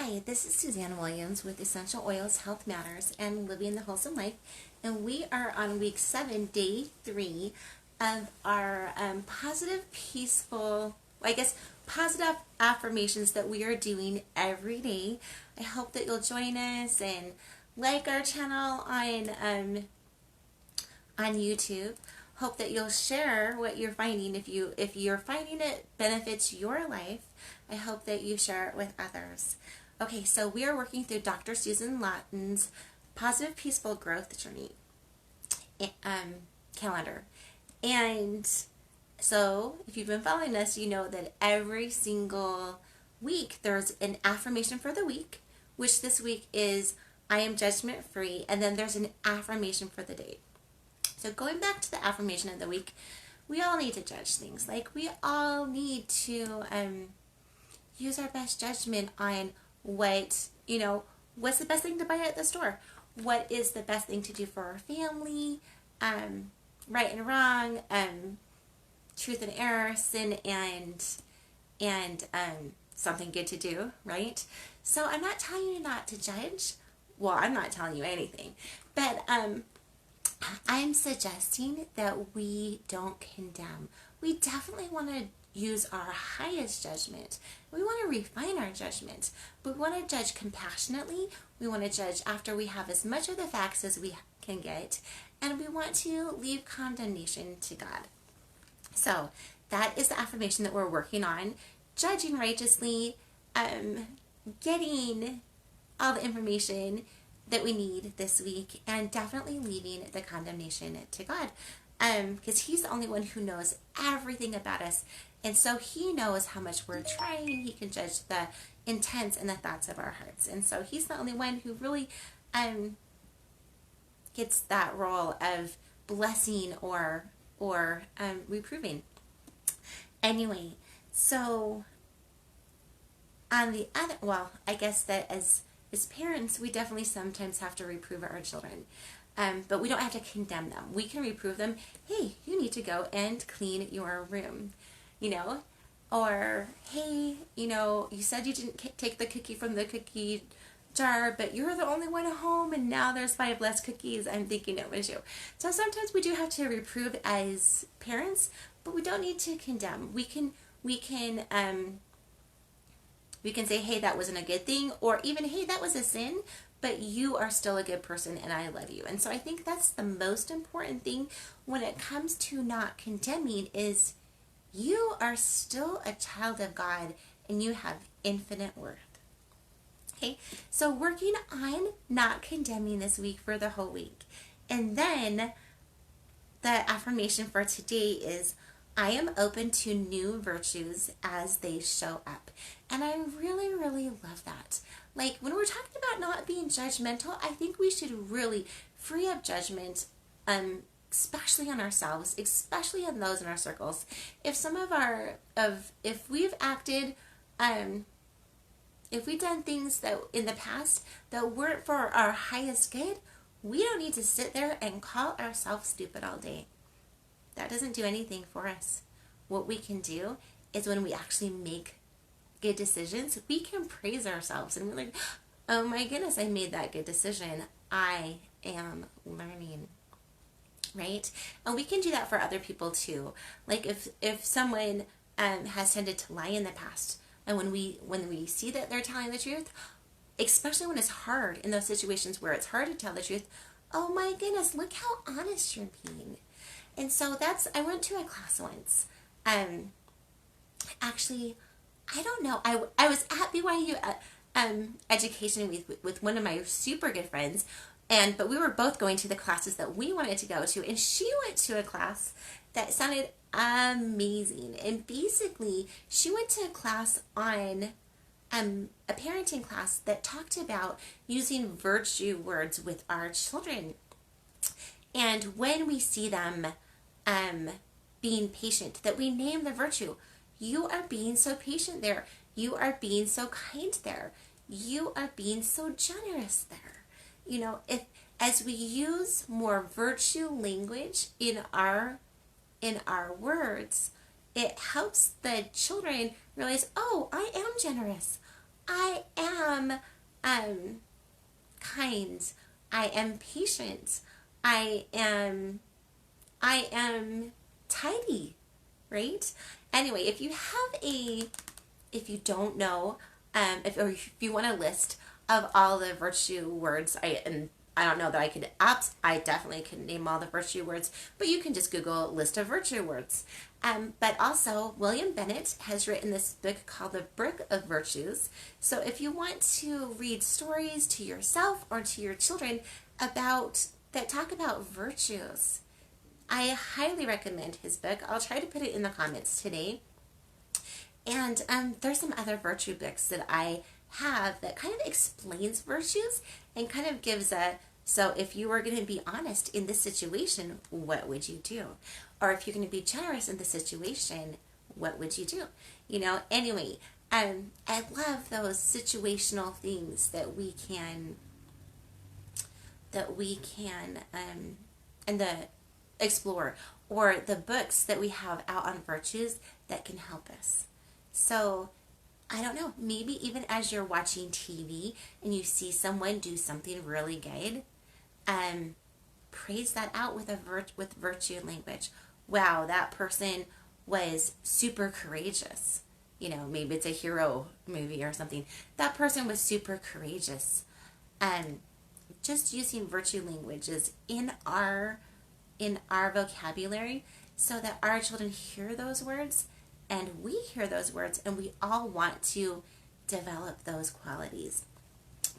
Hi, this is Suzanne Williams with Essential Oils, Health Matters, and Living the Wholesome Life. And we are on week 7, day 3 of our positive, peaceful, positive affirmations that we are doing every day. I hope that you'll join us and like our channel on YouTube. Hope that you'll share what you're finding. If you're finding it benefits your life, I hope that you share it with others. Okay, so we are working through Dr. Susan Lawton's Positive Peaceful Growth Journey calendar. And so if you've been following us, you know that every single week there's an affirmation for the week, which this week is I am judgment free, and then there's an affirmation for the day. So going back to the affirmation of the week, we all need to judge things. Like, we all need to use our best judgment on what's the best thing to buy at the store? What is the best thing to do for our family? Right and wrong, truth and error, sin and something good to do, right? So I'm not telling you not to judge. Well, I'm not telling you anything. But I'm suggesting that we don't condemn. We definitely want to use our highest judgment. We want to refine our judgment, but we want to judge compassionately. We want to judge after we have as much of the facts as we can get, and we want to leave condemnation to God. So that is the affirmation that we're working on. Judging righteously, getting all the information that we need this week, and definitely leaving the condemnation to God, because He's the only one who knows everything about us, and so He knows how much we're trying. He can judge the intents and the thoughts of our hearts, and so He's the only one who really gets that role of blessing or reproving. Anyway, so on the other, I guess that as parents, we definitely sometimes have to reprove our children. But we don't have to condemn them. We can reprove them. Hey, you need to go and clean your room, or hey, you said you didn't take the cookie from the cookie jar, but you're the only one at home, and now there's 5 less cookies. I'm thinking it was you. So sometimes we do have to reprove as parents, but we don't need to condemn. We can say, hey, that wasn't a good thing, or even, hey, that was a sin, but you are still a good person and I love you. And so I think that's the most important thing when it comes to not condemning is you are still a child of God and you have infinite worth. Okay, so working on not condemning this week for the whole week. And then the affirmation for today is I am open to new virtues as they show up. And I really, really love that. Like, when we're talking about not being judgmental, I think we should really free up judgment, especially on ourselves, especially on those in our circles. If if we've acted, if we've done things that in the past that weren't for our highest good, we don't need to sit there and call ourselves stupid all day. That doesn't do anything for us. What we can do is when we actually make good decisions, we can praise ourselves and we're like, oh my goodness, I made that good decision. I am learning, right? And we can do that for other people too. Like if someone has tended to lie in the past, and when we see that they're telling the truth, especially when it's hard in those situations where it's hard to tell the truth, oh my goodness, look how honest you're being. And so I went to a class once. Actually, I don't know. I was at BYU education with one of my super good friends, but we were both going to the classes that we wanted to go to, and she went to a class that sounded amazing. And basically, she went to a class on a parenting class that talked about using virtue words with our children. And when we see them being patient, that we name the virtue. You are being so patient there. You are being so kind there. You are being so generous there. If as we use more virtue language in our words, it helps the children realize, oh, I am generous. I am am kind. I am patient. I am tidy, right? Anyway, if you don't know, or if you want a list of all the virtue words, I don't know that I definitely could name all the virtue words, but you can just Google list of virtue words. But also, William Bennett has written this book called The Book of Virtues. So if you want to read stories to yourself or to your children that talk about virtues, I highly recommend his book. I'll try to put it in the comments today. And there's some other virtue books that I have that kind of explains virtues and kind of gives so if you were going to be honest in this situation, what would you do? Or if you're going to be generous in this situation, what would you do? Anyway, I love those situational things that we can and the explore, or the books that we have out on virtues that can help us. So I don't know, maybe even as you're watching TV and you see someone do something really good, praise that out with with virtue language. Wow, that person was super courageous. Maybe it's a hero movie or something. That person was super courageous. Just using virtue languages in our vocabulary so that our children hear those words and we hear those words and we all want to develop those qualities.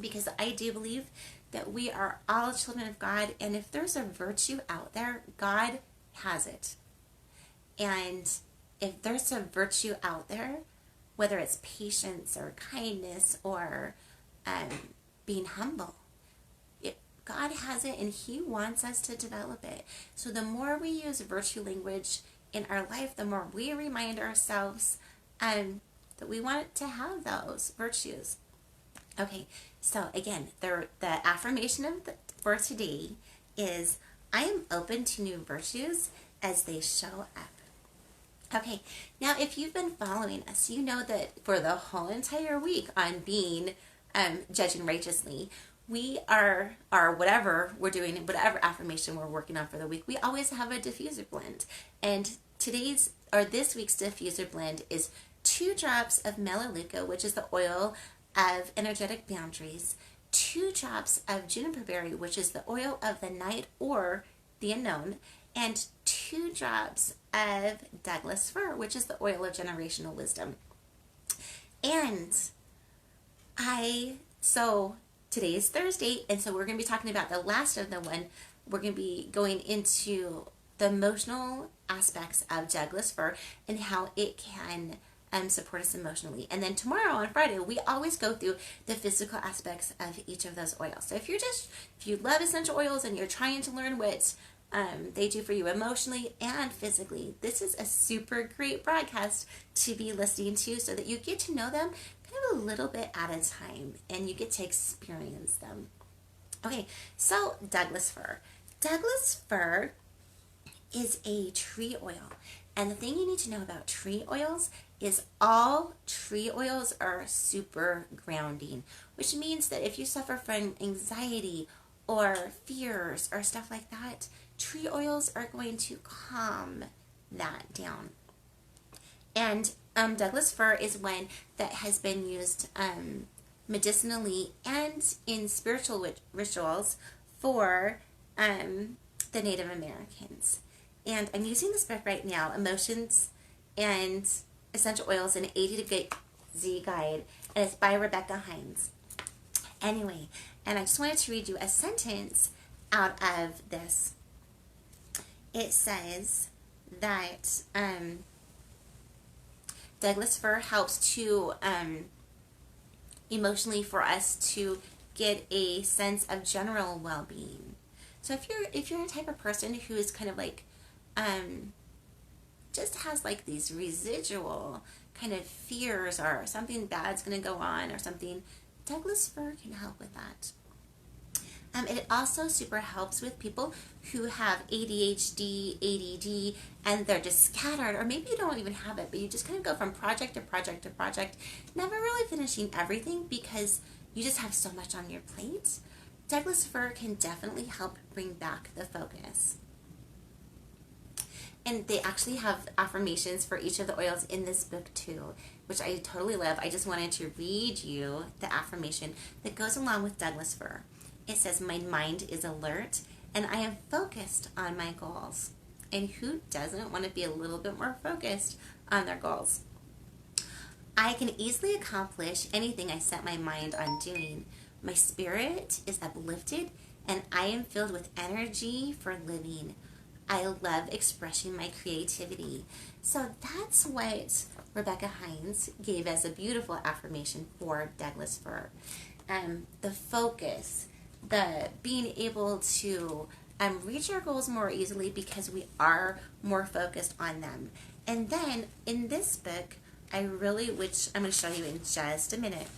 Because I do believe that we are all children of God, and if there's a virtue out there, God has it. And if there's a virtue out there, whether it's patience or kindness or being humble, God has it and He wants us to develop it. So the more we use virtue language in our life, the more we remind ourselves that we want to have those virtues. Okay, so again, the affirmation for today is, I am open to new virtues as they show up. Okay, now if you've been following us, you know that for the whole entire week on being judging righteously, we are, or whatever we're doing, whatever affirmation we're working on for the week, we always have a diffuser blend. And this week's diffuser blend is 2 drops of Melaleuca, which is the oil of energetic boundaries, 2 drops of Juniper Berry, which is the oil of the night or the unknown, and 2 drops of Douglas Fir, which is the oil of generational wisdom. And today is Thursday, and so we're going to be talking about the last of the one. We're going to be going into the emotional aspects of Douglas Fir and how it can support us emotionally. And then tomorrow on Friday, we always go through the physical aspects of each of those oils. So if you love essential oils and you're trying to learn what they do for you emotionally and physically, this is a super great broadcast to be listening to so that you get to know them kind of a little bit at a time and you get to experience them. Okay, so Douglas Fir. Douglas Fir is a tree oil. And the thing you need to know about tree oils is all tree oils are super grounding, which means that if you suffer from anxiety or fears or stuff like that, tree oils are going to calm that down. And Douglas Fir is one that has been used medicinally and in spiritual rituals for the Native Americans. And I'm using this book right now, Emotions and Essential Oils, an A to Z Guide, and it's by Rebecca Hines. Anyway, and I just wanted to read you a sentence out of this. It says that Douglas Fir helps to emotionally for us to get a sense of general well-being. So if you're a type of person who is kind of like just has like these residual kind of fears or something bad's going to go on or something, Douglas Fir can help with that. It also super helps with people who have ADHD, ADD, and they're just scattered, or maybe you don't even have it, but you just kind of go from project to project to project, never really finishing everything because you just have so much on your plate. Douglas Fir can definitely help bring back the focus. And they actually have affirmations for each of the oils in this book too, which I totally love. I just wanted to read you the affirmation that goes along with Douglas Fir. It says, "My mind is alert and I am focused on my goals." And who doesn't want to be a little bit more focused on their goals? "I can easily accomplish anything I set my mind on doing. My spirit is uplifted and I am filled with energy for living. I love expressing my creativity." So that's what Rebecca Hines gave as a beautiful affirmation for Douglas Fir. The focus, the being able to reach our goals more easily because we are more focused on them. And then in this book, which I'm going to show you in just a minute.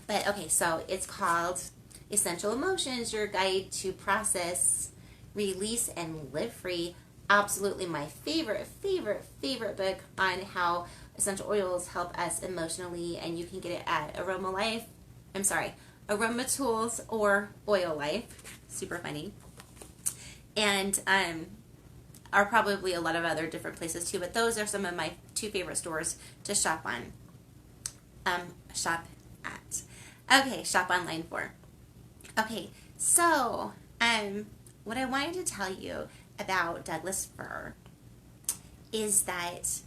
But okay, so it's called Essential Emotions, Your Guide to Process, Release, and Live Free. Absolutely my favorite book on how essential oils help us emotionally, and you can get it at Aroma Tools or Oil Life. Super funny. And are probably a lot of other different places too, but those are some of my two favorite stores to shop on. Shop at. Okay, shop online for. Okay, so what I wanted to tell you about Douglas Fir is that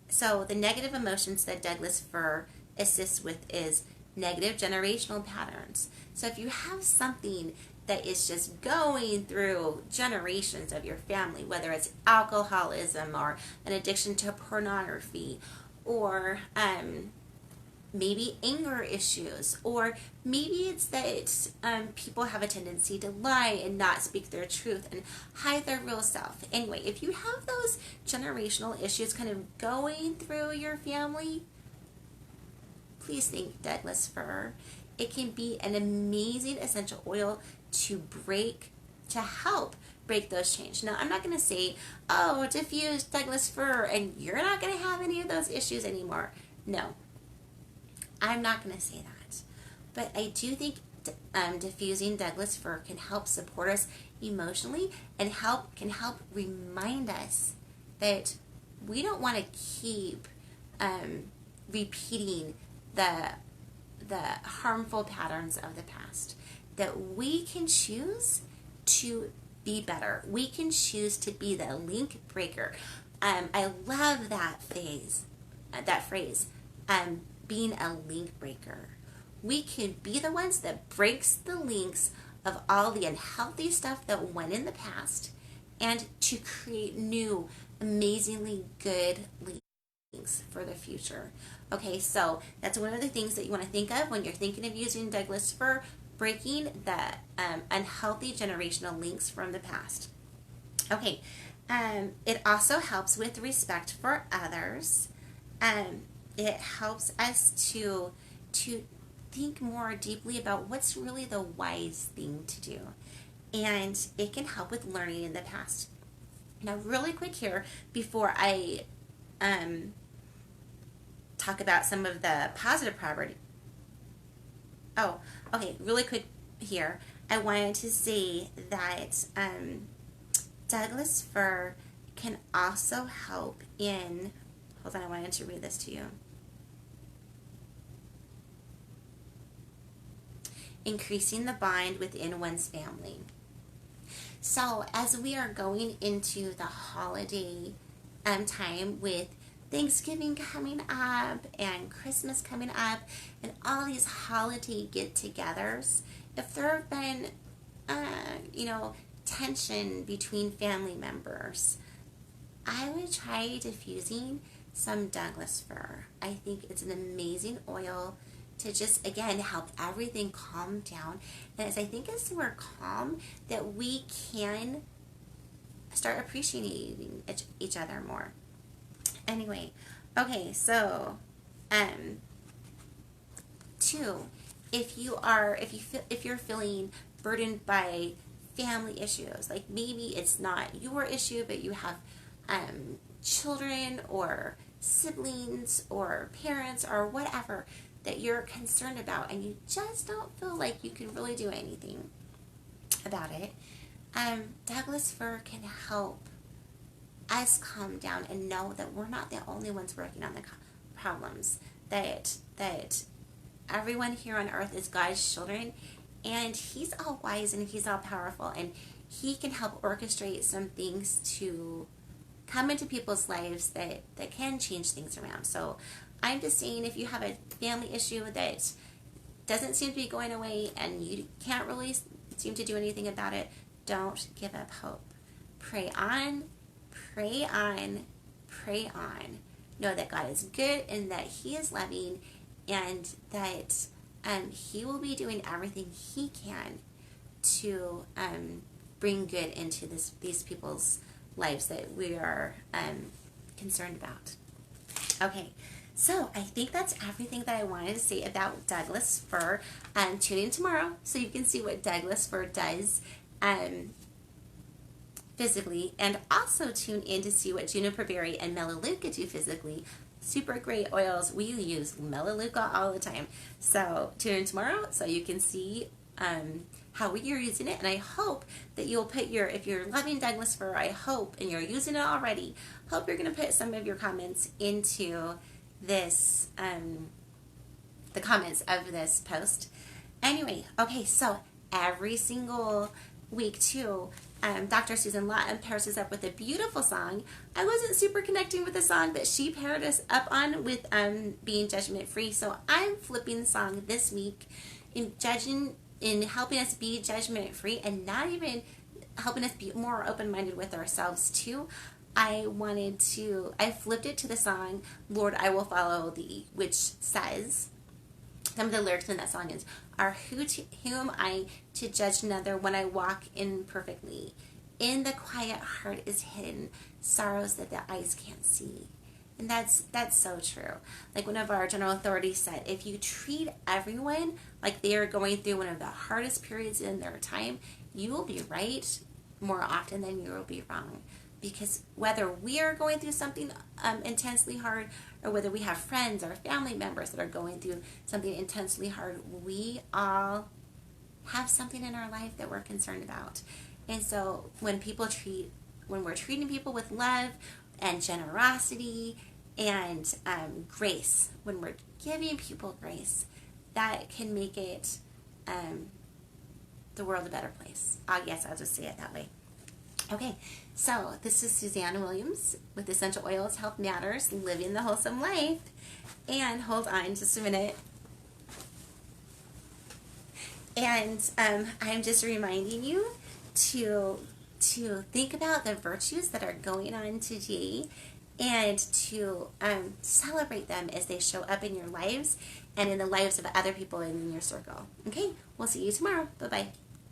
so the negative emotions that Douglas Fir assists with is negative generational patterns. So if you have something that is just going through generations of your family, whether it's alcoholism or an addiction to pornography, or maybe anger issues, or maybe it's that people have a tendency to lie and not speak their truth and hide their real self. Anyway, if you have those generational issues kind of going through your family, please think Douglas Fir. It can be an amazing essential oil to help break those chains. Now, I'm not going to say, oh, diffuse Douglas Fir and you're not going to have any of those issues anymore. No, I'm not going to say that. But I do think diffusing Douglas Fir can help support us emotionally and can help remind us that we don't want to keep repeating the harmful patterns of the past. That we can choose to be better. We can choose to be the link breaker. I love that phrase. Being a link breaker. We can be the ones that breaks the links of all the unhealthy stuff that went in the past, and to create new, amazingly good links for the future. Okay, so that's one of the things that you want to think of when you're thinking of using Douglas Fir, breaking the unhealthy generational links from the past. Okay, it also helps with respect for others. It helps us to think more deeply about what's really the wise thing to do. And it can help with learning in the past. Now, really quick here, before I talk about some of the positive properties. Oh, okay, really quick here. I wanted to say that Douglas Fir can also help in, hold on, I wanted to read this to you. Increasing the bond within one's family. So as we are going into the holiday time with Thanksgiving coming up and Christmas coming up and all these holiday get-togethers, if there have been, tension between family members, I would try diffusing some Douglas Fir. I think it's an amazing oil to just, again, help everything calm down. And as we're calm, that we can start appreciating each other more. Anyway, okay, so, 2, if you're feeling burdened by family issues, like maybe it's not your issue, but you have children or siblings or parents or whatever that you're concerned about, and you just don't feel like you can really do anything about it, Douglas Fir can help us calm down and know that we're not the only ones working on the problems. That everyone here on earth is God's children, and He's all wise and He's all powerful, and He can help orchestrate some things to come into people's lives that can change things around. So I'm just saying, if you have a family issue that doesn't seem to be going away and you can't really seem to do anything about it, don't give up hope. Pray on, pray on, pray on. Know that God is good and that He is loving, and that He will be doing everything He can to bring good into these people's lives that we are concerned about. Okay, so I think that's everything that I wanted to say about Douglas Fir. Tune in tomorrow so you can see what Douglas Fir does physically, and also tune in to see what Juniper Berry and Melaleuca do physically. Super great oils. We use Melaleuca all the time. So tune in tomorrow so you can see how you're using it, and I hope that you'll put if you're loving Douglas Fir, I hope, and you're using it already, hope you're going to put some of your comments into this, the comments of this post. Anyway, okay, so every single week too, Dr. Susan Lawton pairs us up with a beautiful song. I wasn't super connecting with the song, but she paired us up on with being judgment free. So I'm flipping the song this week in helping us be judgment free, and not even helping us be more open-minded with ourselves too. I flipped it to the song Lord, I Will Follow Thee, which says, some of the lyrics in that song are whom I to judge another when I walk imperfectly. In the quiet heart is hidden sorrows that the eyes can't see. And that's so true. Like one of our general authorities said, if you treat everyone like they are going through one of the hardest periods in their time, you will be right more often than you will be wrong. Because whether we are going through something intensely hard, or whether we have friends or family members that are going through something intensely hard, we all have something in our life that we're concerned about. And so when we're treating people with love and generosity and grace, when we're giving people grace, that can make it the world a better place. Yes, I'll just say it that way. Okay, so this is Suzanne Williams with Essential Oils Health Matters, Living the Wholesome Life. And hold on just a minute. And I'm just reminding you to think about the virtues that are going on today, and to celebrate them as they show up in your lives and in the lives of other people in your circle. Okay, we'll see you tomorrow. Bye-bye.